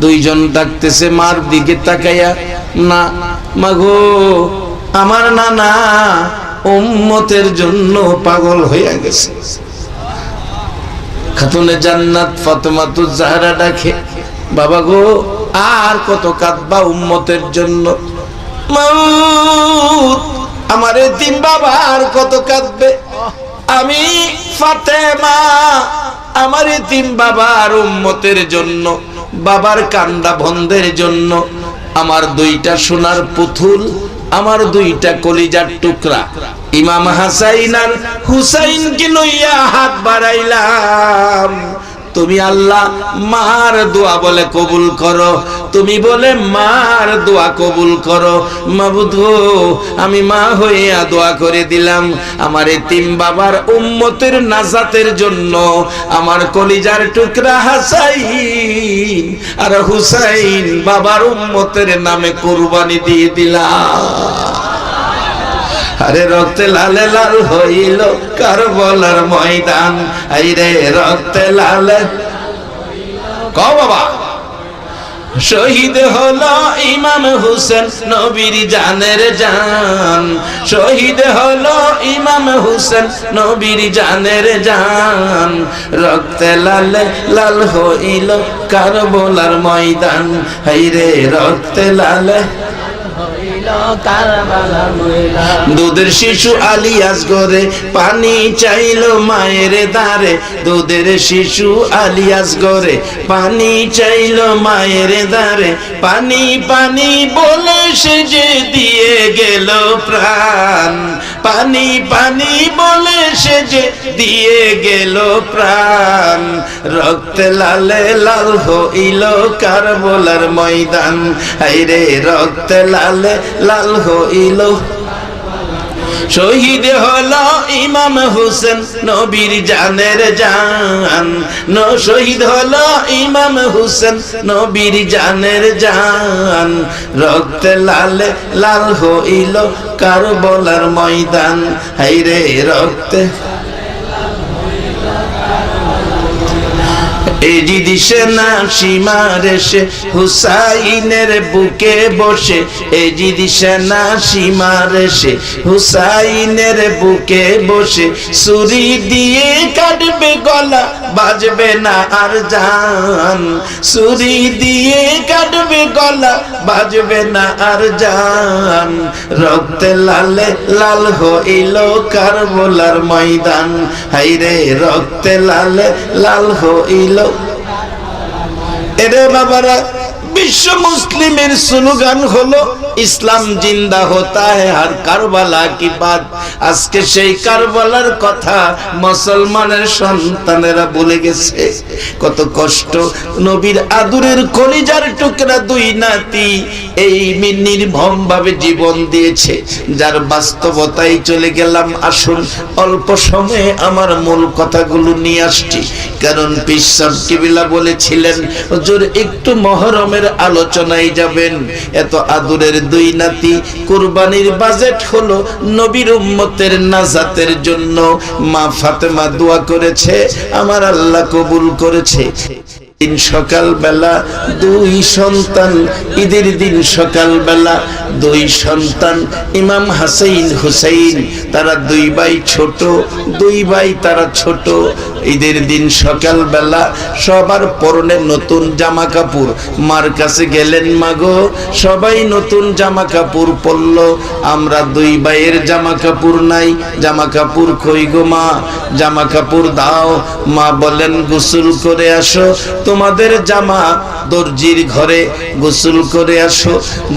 দুইজন ডাকতেছে মার দিকে তাকাইয়া, না মাগো আমার নানা উম্মতের জন্য পাগল হইয়া গেছে। খাতুনে জান্নাত ফাতেমাতুজ জাহরা ডাকে, বাবা গো আর কত কাঁদবা উম্মতের জন্য? মাউত আমার এতিম বাবা আর কত কাঁদবে? আমি ফাতেমা আমার এতিম বাবার উম্মতের জন্য, বাবার কান্ডা বন্ধের জন্য, আমার দুইটা সোনার পুতুল, আমার দুইটা কলিজার টুকরা ইমাম হাসাইন আর হুসাইনকে লইয়া হাত বাড়াইলাম। তুমি আল্লাহ মার দোয়া বলে কবুল করো, তুমি বলে মার দোয়া কবুল করো। মাবুদ আমি মা হইয়া দোয়া করে দিলাম আমার এতিম বাবার উম্মতের নাজাতের জন্য, আমার কলিজার টুকরা হাসাইন আর হুসাইন বাবার উম্মতের নামে কুরবানি দিয়ে দিলাম। আরে রক্তে লালে লাল হইল কারবালার ময়দান, আইরে রক্তে লালে ক বাবা। শহীদ হলো ইমাম হুসেন নবীর জানের জান, শহীদ হলো ইমাম হুসেন নবীর জানের জান, রক্তে লালে লাল হইল কারবালার ময়দান, আইরে রক্তে লালে দুধের শিশু আলিয়াস গরে পানি চাইলো মায়ের দারে, দুধের শিশু আলিয়াস গরে পানি চাইলো মায়ের দারে, পানি পানি বলে সে যে দিয়ে গেল প্রাণ, পানি পানি বলে সে যে দিয়ে গেল প্রাণ, রক্তে লালে লাল হইল কারবালার ময়দান, আইরে রক্তে লালে লাল হইল। শহীদ হলো ইমাম হুসেন নবীর জানের জান, শহীদ হলো ইমাম হুসেন নবীর জানের জান, রক্তে লালে লাল হইল কারবালার ময়দান, হাইরে রক্তে এজিদি সেনা সীমার এসে হুসাইনের বুকে বসে, এজিদি সেনা সীমার এসে হুসাইনের বুকে বসে, ছুরি দিয়ে কাটবে গলা বাজবে না আর জান, ছুরি দিয়ে কাটবে গলা বাজবে না আর জান, রক্তে লালে লাল হইল কারবালার ময়দান, হাইরে রক্তে লালে লাল হইল। এরে বাবারা, বিশ্ব মুসলিমের স্লোগান হলো ইসলাম জিন্দা হতা হ্যায় আর কারবালা কি বাত। আজকে সেই কারবালার কথা মুসলমানের সন্তানেরা ভুলে গেছে। কত কষ্ট, নবীর আদরের কলিজার টুকরা দুই নাতি এই নির্মম ভাবে জীবন দিয়েছে, যার বাস্তবতায় চলে গেলাম। আসুন অল্প সময়ে আমার মূল কথাগুলো নিয়ে আসছি, কারণ পীর সাহেব কিবলা বলেছিলেন হুজুর একটু মহরমের আলোচনায় যাবেন। এত আদরের দুই নাতি, কুরবানির বাজেট হলো নবীর উম্মতের নাজাতের জন্য। মা ফাতেমা দোয়া করেছে, আমার আল্লাহ কবুল করেছে। দিন সকাল বেলা দুই সন্তান, ঈদের দিন সকাল বেলা দুই সন্তান ইমাম হাসাইন হুসাইন, তারা দুই ভাই ছোট, দুই ভাই তারা ছোট। ঈদের দিন সকাল বেলা সবার পরনে নতুন জামা কাপড়, মার কাছে গেলেন, মাগো সবাই নতুন জামা কাপড় পরল, আমরা দুই ভাইয়ের জামা কাপড় নাই, জামা কাপড় কই গো মা, জামা কাপড় দাও। মা বলেন গোসল করে আসো, তোমাদের জামা দর্জির ঘরে গোসল করে আসো।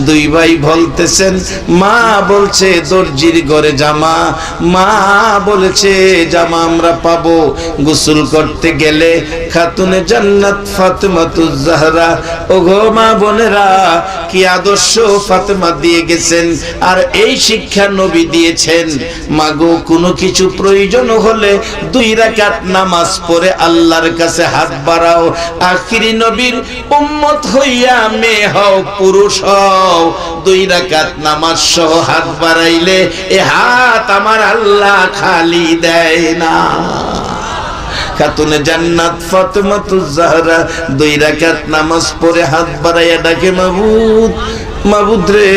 দুই ভাই বলতেছেন, মা বলছে দর্জির ঘরে জামা, মা বলেছে জামা আমরা পাবো। গোসল করতে গেলে খাতুনে জান্নাত ফাতেমাতুজ জাহরা, ওগো মা বোনেরা, কি আদর্শ ফাতেমা দিয়ে গেছেন, আর এই শিক্ষা নবী দিয়েছেন। মাগো কোনো কিছু প্রয়োজন হলে 2 রাকাত নামাজ পড়ে আল্লাহর কাছে হাত বাড়াও। আখিরি নবীর উম্মত হইয়া মেয়ে হও, পুরুষ হও, 2 রাকাত নামাজ সহ হাত বাড়াইলে এ হাত আমার আল্লাহ খালি দেয় না। খাতুনে জান্নাত ফাতেমাতুজ জাহরা 2 রাকাত নামাজ পড়ে হাত বাড়াইয়া ডাকে, মাবুদ মাবুদ রে,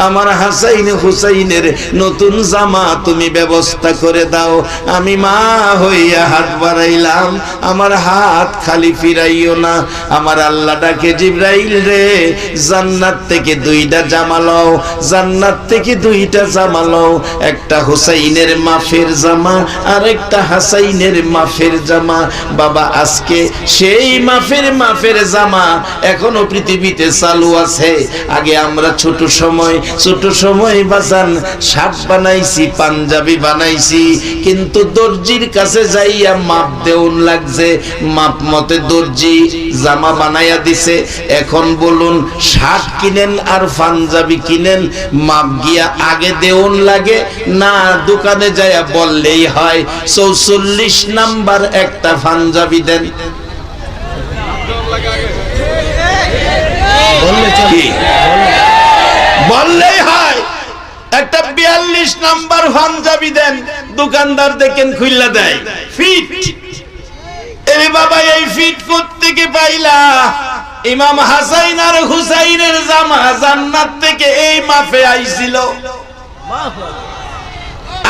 আমার হাসাইন হুসাইনের নতুন জামা তুমি ব্যবস্থা করে দাও। আমি মা হইয়া হাত বাড়াইলাম, আমার হাত খালি ফিরাইও না। আমার আল্লাহ ডাকে, জিবরাইল রে, জান্নাত থেকে 2টা জামা লও, জান্নাত থেকে 2টা জামা লও, একটা হুসাইনের মাফের জামা আর একটা হাসাইনের মাফের জামা। বাবা, আজকে সেই মাফের জামা এখনো পৃথিবীতে চালু আছে। আগে আমরা ছোট সময় বাজান শার্ট বানাইছি, পাঞ্জাবি বানাইছি, কিন্তু দর্জির কাছে যাইয়া মাপ দেউন লাগছে, মাপ মতে দর্জি জামা বানাইয়া দিছে। এখন বলুন, শার্ট কিনেন আর পাঞ্জাবি কিনেন, মাপ গিয়া আগে দেউন লাগে না দোকানে যাইয়া বললেই হয় 44 নাম্বার একটা পাঞ্জাবি দেন? বললেই হয় একটা 42 নাম্বার পাঞ্জাবি দেন, দোকানদার দেখেন খুইলা দেয় ফিট। এরে বাবা, এই ফিট কোত্থেকে পাইলা? ইমাম হাসাইন আর হুসাইনের জামা জান্নাত থেকে এই মাপে আইছিল।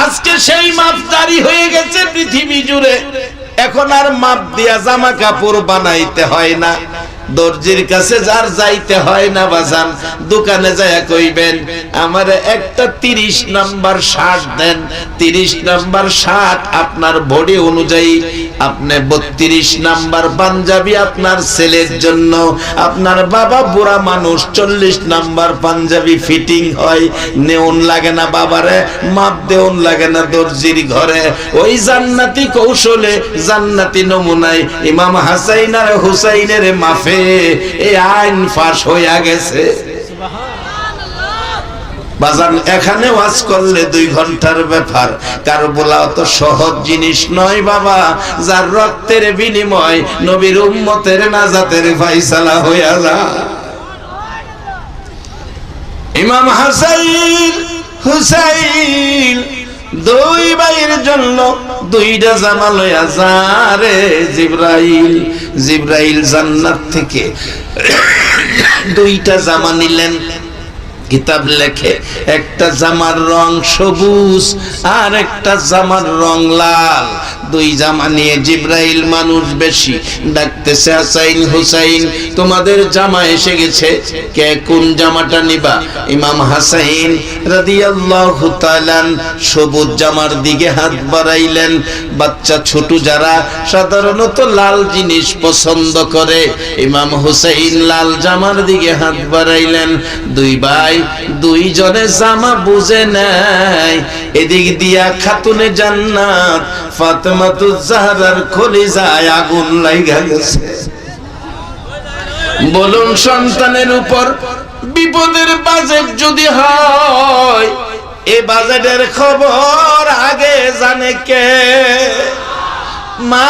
আজকে সেই মাপ জারি হয়ে গেছে পৃথিবী জুড়ে। এখন আর মাপ দিয়া জামা কাপড় বানাইতে হয় না, দর্জির কাছে যার যাইতে হয় না বাজান। দোকানে যায় কইবেন, আমার একটা 30 নাম্বার শার্ট দেন। 30 নাম্বার শার্ট আপনার বডি অনুযায়ী, আপনি 32 নাম্বার পাঞ্জাবি আপনার ছেলের জন্য, আপনার বাবা বুড়া মানুষ 40 নাম্বার পাঞ্জাবি ফিটিং হয়। নেউন লাগে না বাবারে, মাপ দেউন লাগে না দর্জির ঘরে। ওই জান্নাতি কৌশলে, জান্নাতি নমুনায় ইমাম হাসাইন আর হুসাইনের মাফে এই আইন ফাঁস হইয়া গেছে। বাজান, এখানে ওয়াজ করলে 2 ঘন্টার ব্যাপার। কারো বলা অত সহজ জিনিস নয় বাবা। যার রক্তের বিনিময় নবীর উম্মতের নাজাতের ফায়সালা হইয়া যায়। ইমাম হাসাইন হুসাইন 2 ভাইয়ের জন্য 2টা জামা লইয়া যারে জিবরাইল জান্নাত থেকে 2টা জামা নিলেন। কিতাব লেখে, একটা জামার রং সবুজ আর একটা জামার রং লাল। 2 জামা নিয়ে জিবরাইল, মানুষ বেশি, ডাকতেছে, হাসাইন হুসাইন তোমাদের জামা এসে গেছে, কে কোন জামাটা নিবা? ইমাম হাসাইন রাদিয়াল্লাহু তাআলা সবুজ জামার দিকে হাত বাড়াইলেন। বাচ্চা ছোট যারা সাধারণত লাল জিনিস পছন্দ করে, ইমাম হুসাইন লাল জামার দিকে হাত বাড়াইলেন। 2 ভাই 2 জনে জামা বুঝে নেয়। এদিক দিয়া খাতুনে জান্নাত ফাতেমাতুজ জাহরার কলিজায় আগুন লাগা গেছে। বলুন, সন্তানের উপর বিপদের বাজেট যদি হয়, এই বাজেটের খবর আগে জানে কে? মা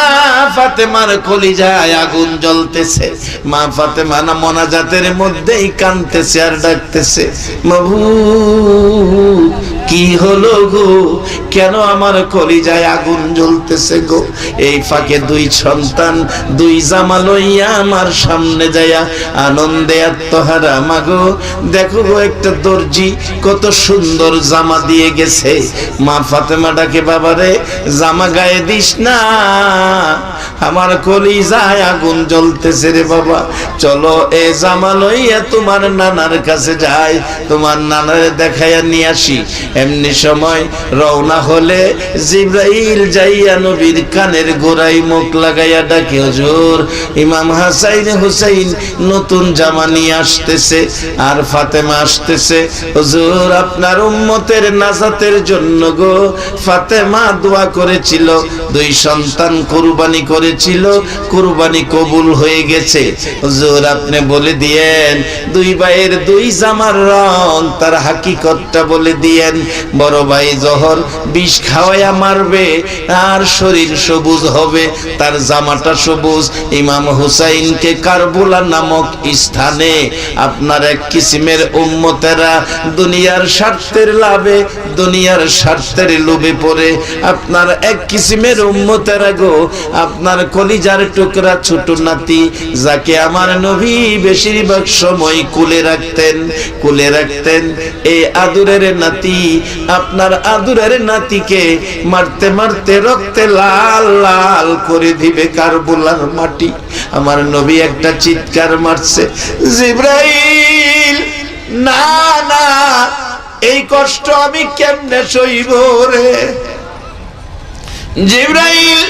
ফাতেমার কলিজায় আগুন জ্বলতেছে। মা ফাতেমা না মোনাজাতের মধ্যেই কাঁদতেছে আর ডাকতেছে, মাবুদ কি হলো গো, কেন আমার কলিজায় আগুন জ্বলতেছে গো? এই ফাঁকে 2 সন্তান 2 জামা লইয়া আমার সামনে যায়া আনন্দে আত্মহারা, মাগো দেখো গো, একটা দর্জি কত সুন্দর জামা দিয়ে গেছে। মা ফাতেমা ডাকে, বাবারে জামা গায়ে দিস না, আমার কলিজায় আগুন জ্বলতেছে রে বাবা। চলো এ জামা লইয়া তোমার নানার কাছে যাই, তোমার নানারে দেখাইয়া নিয়ে আসি। এমনি সময় রওনা হলে জিবরাইল যাইয়া নবীর কানের গোড়ায় মুখ লাগাইয়া ডাকে, হুজুর ইমাম হাসাইন হুসাইন নতুন জামা নিয়ে আসতেছে আর ফাতেমা আসতেছে। হুজুর আপনার উম্মতের নাজাতের জন্য গো, ফাতেমা দোয়া করেছিল, 2 সন্তান কুরবানি করেছিল, কুরবানি কবুল হয়ে গেছে। হুজুর আপনি বলে দিয়েন 2 ভাইয়ের 2 জামার রং, তার হাকিকতটা বলে দিয়েন। বড় ভাই জহর বিষ খাওয়াইয়া মারবে আর শরীর সবুজ হবে, তার জামাটা সবুজ। ইমাম হুসাইনকে কারবুলা নামক স্থানে আপনার এক কিসিমের উম্মতেরা দুনিয়ার স্বার্থের লাভে, দুনিয়ার স্বার্থের লোভে পড়ে আপনার এক কিসিমের উম্মতেরা গো, আপনার কলিজার টুকরা ছোট নাতি যাকে আমার নবী বেশিরভাগ সময় কুলে রাখতেন, কুলে রাখতেন, এই আদুরের নাতি, আপনার আদুরের নাতিকে মারতে মারতে রক্তে লাল লাল করে দিবে কারবুলার মাটি। আমার নবী একটা চিৎকার মারছে, জিবরাইল না না, এই কষ্ট আমি কেমনে সইব রে। জিবরাইল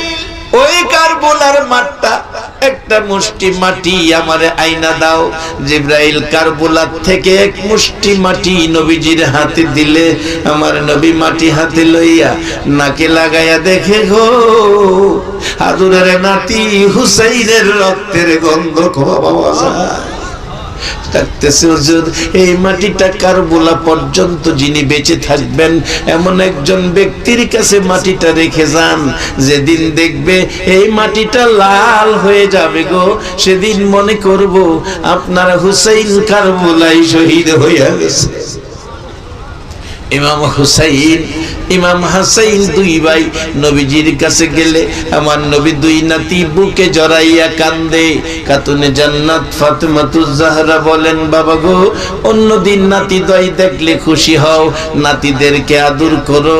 ওই কারবুলার মাঠটা একটা মুষ্টি মাটি আমারে আইনা দাও। জিবরাইল কারবুলার থেকে এক মুষ্টি মাটি নবীজির হাতে দিলে আমার নবী মাটি হাতে লইয়া নাকে লাগাইয়া দেখে গো আদুরের নাতি হুসাইনের রক্তের গন্ধ পাওয়া যায়। এই মাটিটা কারবুলা পর্যন্ত যিনি বেঁচে থাকবেন এমন একজন ব্যক্তির কাছে মাটিটা রেখে যান, যেদিন দেখবে এই মাটিটা লাল হয়ে যাবে গো, সেদিন মনে করব আপনার হুসাইন কারবুলাই শহীদ হইয়া গেছে। ইমাম হুসাইন ইমাম হাসাইন দুই ভাই নবীজির কাছে গেলে আমার নবী দুই নাতি বুকে জড়াইয়া কান্দে। খাতুনে জান্নাত ফাতেমাতুজ জাহরা বলেন, বাবা গো অন্যদিন নাতি দই দেখলে খুশি হও, নাতিদেরকে আদর করো,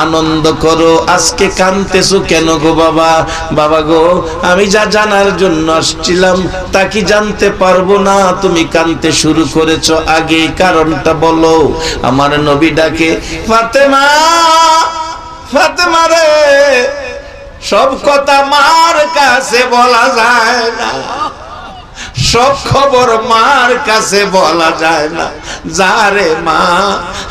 আনন্দ করো, আজকে কাঁদতেছো কেন গো বাবা? বাবা গো আমি যা জানার জন্য আসছিলাম তা কি জানতে পারবো না? তুমি কাঁদতে শুরু করেছো, আগে কারণটা বলো। আমার নবী ডাকে, ফাতেমা ফাতেমা রে, সব কথা মার কাছে বলা যায় না, সব খবর মার কাছে বলা যায় না। যারে মা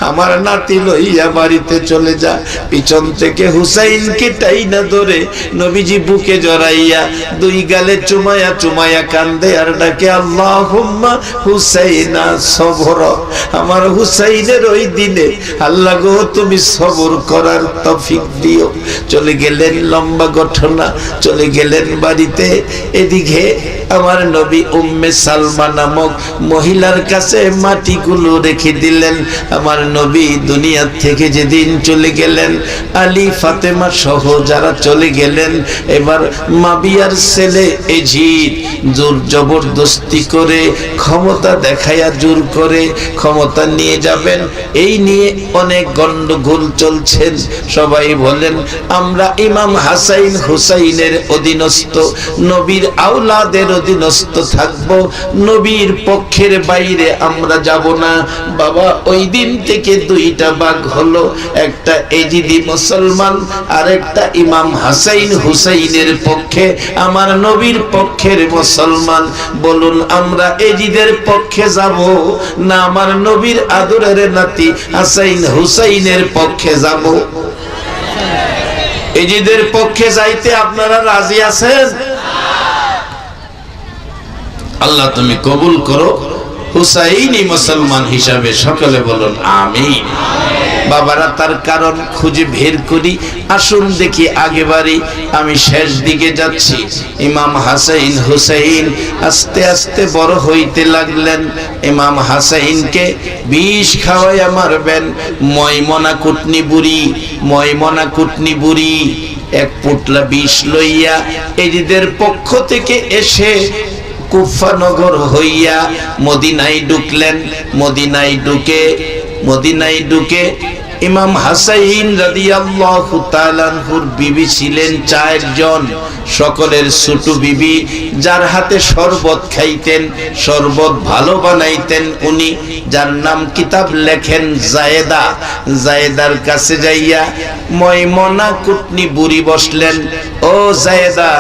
আমার নাতি লইয়া বাড়িতে চলে যা। পিছন থেকে হুসাইনকে টাইনা ধরে নবীজি বুকে জড়াইয়া দুই গালে চুমায়া চুমায়া কান্দে আর ডাকে, আল্লাহুম্মা হুসাইনা সবর। আমার হুসাইনের ওই দিনে আল্লাহ গো তুমি সবর করার তৌফিক দিও। চলে গেলেন, লম্বা ঘটনা, চলে গেলেন বাড়িতে। এদিকে আমার নবী উম্মে সালমা নামক মহিলার কাছে মাটিগুলো রেখে দিলেন। আমার নবী দুনিয়া থেকে যেদিন চলে গেলেন, আলী ফাতেমা সহ যারা চলে গেলেন, এবার মাবিয়ার ছেলে এজিদ জোর জবরদস্তি করে ক্ষমতা দেখায়া জোর করে ক্ষমতা নিয়ে যাবেন, এই নিয়ে অনেক গন্ডগোল চলছেন। সবাই বলেন আমরা ইমাম হাসাইন হুসাইনের অধীনস্থ, নবীর আওলাদের অধীনস্থ থাকব, নবীর পক্ষের বাইরে আমরা যাব না। বাবা ওই দিন থেকে দুইটা ভাগ হলো, একটা এজিদি মুসলমান আর একটা ইমাম হাসাইন হুসাইনের পক্ষে, আমার নবীর পক্ষের মুসলমান। বলুন আমরা এজিদের পক্ষে যাব না আমার নবীর আদরের নাতি হাসাইন হুসাইনের পক্ষে যাব? এজিদের পক্ষে যাইতে আপনারা রাজি আছেন? আল্লাহ তুমি কবুল করো হুসাইনি মুসলমান হিসাবে, সকলে বলুন আমিন। বাবারা তার কারণ খুঁজে বের করি, আসুন দেখি আগে বাড়ি। আমি শেষ দিকে যাচ্ছি। ইমাম হাসাইন হুসাইন আস্তে আস্তে বড় হইতে লাগলেন। ইমাম হাসাইনকে বিষ খাওয়াইয়া মারবেন। ময়মনা কুটনি বুড়ি, ময়মনা কুটনি বুড়ি এক পুটলা বিষ লইয়া এজিদের পক্ষ থেকে এসে কুফা নগর হইয়া মদিনায় ঢুকলেন। মদিনায় ঢুকে ইমাম হাসাইন রাদিয়াল্লাহু তাআলা আনহুর বিবি ছিলেন 4 জন, সকলের ছোট বিবি, যার হাতে শরবত খাইতেন, শরবত ভালো বানাইতেন উনি, যার নাম কিতাব লেখেন জায়েদা। জায়েদার কাছে যাইয়া ময়মনা কুটনি বুড়ি বসলেন, ও জায়েদা,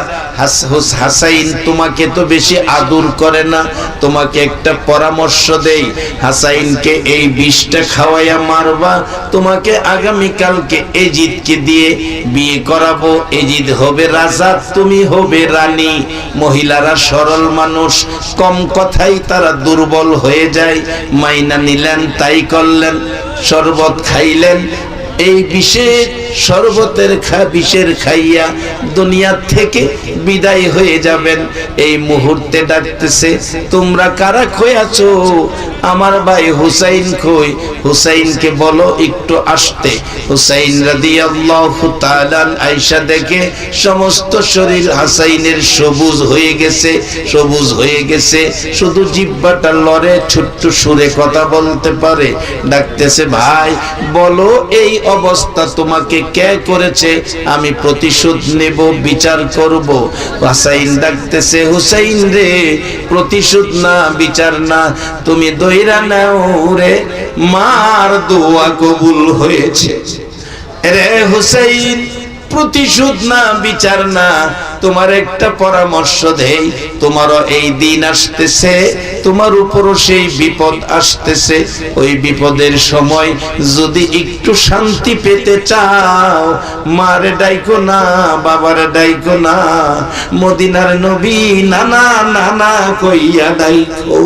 হাসাইন তোমাকে তো বেশি আদর করে না, তোমাকে একটা পরামর্শ দেই, হাসাইনকে এই বিষটা খাওয়াইয়া মারবা, তোমাকে আগামীকালকে এজিদকে দিয়ে বিয়ে করাবো, এজিদ হবে রাজা, তুমি হবে রানী। মহিলারা সরল মানুষ, কম কথাই তারা দুর্বল হয়ে যায়। মাইনা নিলেন, তাই করলেন। শরবত খাইলেন, এই বিষের শরবতের বিষের খাইয়া দুনিয়া থেকে বিদায় হয়ে যাবেন। এই মুহূর্তে ডাকতেছে, তোমরা কারা খোয়াছো? আমার ভাই হুসাইন কই? হুসাইনকে বলো একটু আসতে। হুসাইন রাদিয়াল্লাহু তাআলা আয়েশা দেখে সমস্ত শরীর হাসাইনের সবুজ হয়ে গেছে, সবুজ হয়ে গেছে, শুধু জিহ্বাটা লড়ে, ছোট্ট সুরে কথা বলতে পারে। ডাকতেছে, ভাই বলো এই অবস্থা তোমাকে কে করেছে? আমি প্রতিশোধ নেব, বিচার করব। হুসাইন ডাকতেছে, হুসাইন রে, প্রতিশোধ না, বিচার না, তুমি দইরা নাও রে, মার দোয়া কবুল হয়েছে। রে হুসাইন, প্রতিশোধ না, বিচার না, তোমার একটা পরামর্শ দেই। তোমারও এই দিন আসতেছে, তোমার উপরও সেই বিপদ আসতেছে। ওই বিপদের সময় যদি একটু শান্তি পেতে চাও, মারে ডাইকো না, বাবারে ডাইকো না, মদিনার নবী নানা নানা কইয়া ডাইকো।